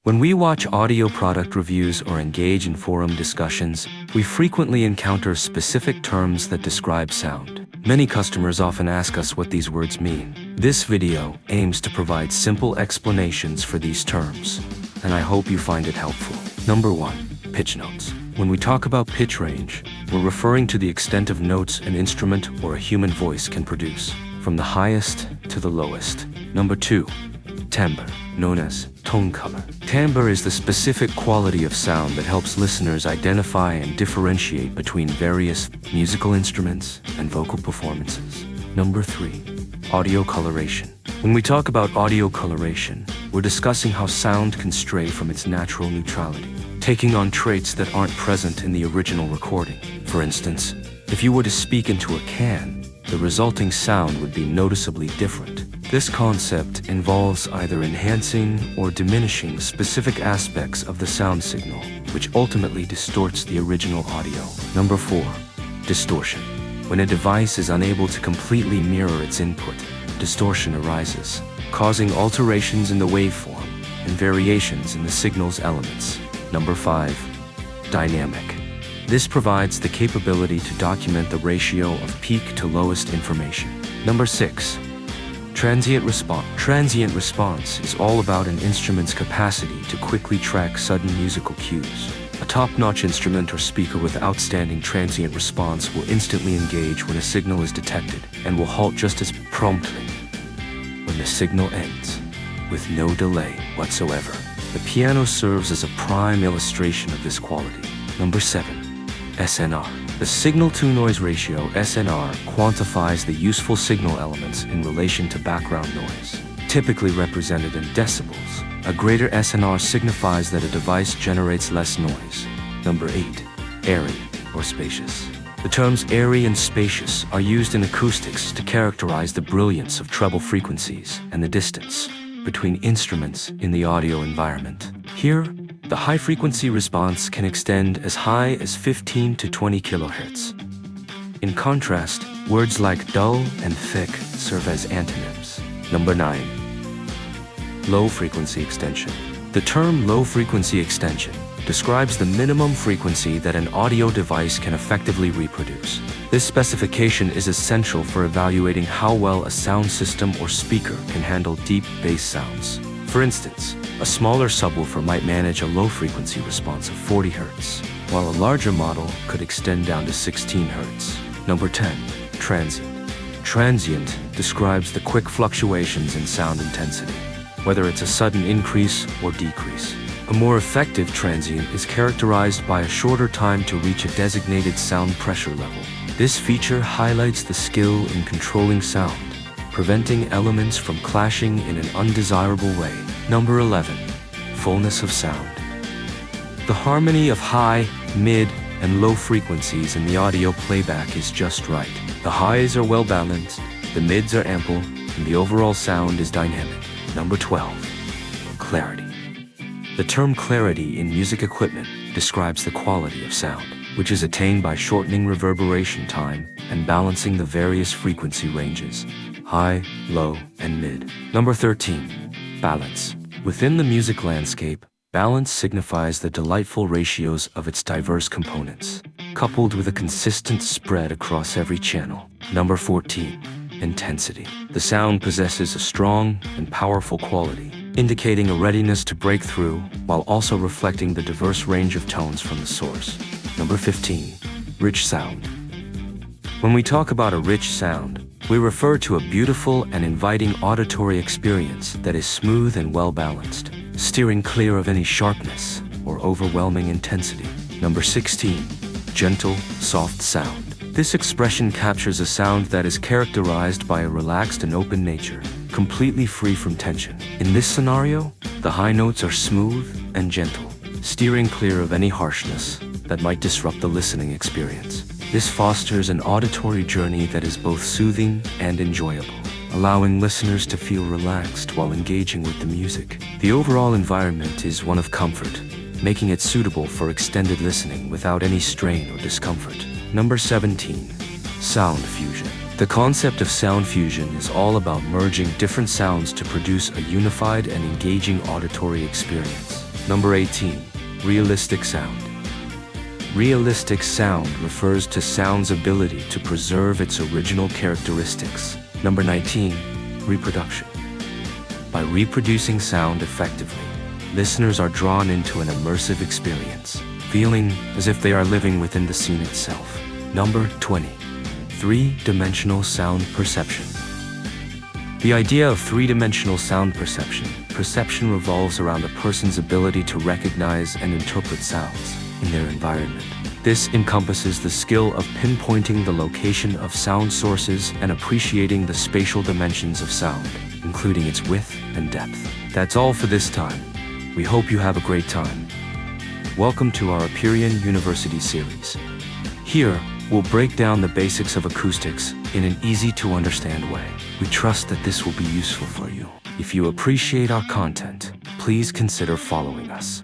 When we watch audio product reviews or engage in forum discussions, we frequently encounter specific terms that describe sound. Many customers often ask us what these words mean. This video aims to provide simple explanations for these terms, and I hope you find it helpful. Number 1. Pitch notes. When we talk about pitch range, we're referring to the extent of notes an instrument or a human voice can produce, from the highest to the lowest. Number 2. Timbre, known as tone color. Timbre is the specific quality of sound that helps listeners identify and differentiate between various musical instruments and vocal performances. Number 3. Audio coloration. When we talk about audio coloration, we're discussing how sound can stray from its natural neutrality, taking on traits that aren't present in the original recording. For instance, if you were to speak into a can, the resulting sound would be noticeably different. This concept involves either enhancing or diminishing specific aspects of the sound signal, which ultimately distorts the original audio. Number 4. Distortion. When a device is unable to completely mirror its input, distortion arises, causing alterations in the waveform and variations in the signal's elements. Number 5. Dynamic. This provides the capability to document the ratio of peak to lowest information. Number 6. Transient response. Transient response is all about an instrument's capacity to quickly track sudden musical cues. A top-notch instrument or speaker with outstanding transient response will instantly engage when a signal is detected and will halt just as promptly when the signal ends, with no delay whatsoever. The piano serves as a prime illustration of this quality. Number 7. SNR. The signal-to-noise ratio, SNR, quantifies the useful signal elements in relation to background noise. Typically represented in decibels, a greater SNR signifies that a device generates less noise. Number 8. Airy or spacious. The terms airy and spacious are used in acoustics to characterize the brilliance of treble frequencies and the distance between instruments in the audio environment. Here, the high-frequency response can extend as high as 15 to 20 kHz. In contrast, words like dull and thick serve as antonyms. Number 9. Low-frequency extension. The term low-frequency extension describes the minimum frequency that an audio device can effectively reproduce. This specification is essential for evaluating how well a sound system or speaker can handle deep bass sounds. For instance, a smaller subwoofer might manage a low-frequency response of 40 Hz, while a larger model could extend down to 16 Hz. Number 10. Transient. Transient describes the quick fluctuations in sound intensity, whether it's a sudden increase or decrease. A more effective transient is characterized by a shorter time to reach a designated sound pressure level. This feature highlights the skill in controlling sound, preventing elements from clashing in an undesirable way. Number 11. Fullness of sound. The harmony of high, mid, and low frequencies in the audio playback is just right. The highs are well balanced, the mids are ample, and the overall sound is dynamic. Number 12. Clarity. The term clarity in music equipment describes the quality of sound, which is attained by shortening reverberation time and balancing the various frequency ranges, high, low, and mid. Number 13. Balance. Within the music landscape, balance signifies the delightful ratios of its diverse components, coupled with a consistent spread across every channel. Number 14. Intensity. The sound possesses a strong and powerful quality, indicating a readiness to break through while also reflecting the diverse range of tones from the source. Number 15. Rich sound. When we talk about a rich sound, we refer to a beautiful and inviting auditory experience that is smooth and well-balanced, steering clear of any sharpness or overwhelming intensity. Number 16. Gentle, soft sound. This expression captures a sound that is characterized by a relaxed and open nature, completely free from tension. In this scenario, the high notes are smooth and gentle, steering clear of any harshness that might disrupt the listening experience. This fosters an auditory journey that is both soothing and enjoyable, allowing listeners to feel relaxed while engaging with the music. The overall environment is one of comfort, making it suitable for extended listening without any strain or discomfort. Number 17. Sound fusion. The concept of sound fusion is all about merging different sounds to produce a unified and engaging auditory experience. Number 18. Realistic sound. Realistic sound refers to sound's ability to preserve its original characteristics. Number 19. Reproduction. By reproducing sound effectively, listeners are drawn into an immersive experience, feeling as if they are living within the scene itself. Number 20. Three-dimensional sound perception. The idea of three-dimensional sound perception revolves around a person's ability to recognize and interpret sounds in their environment. This encompasses the skill of pinpointing the location of sound sources and appreciating the spatial dimensions of sound, including its width and depth. That's all for this time. We hope you have a great time. Welcome to our Aperion University series. Here, we'll break down the basics of acoustics in an easy-to-understand way. We trust that this will be useful for you. If you appreciate our content, please consider following us.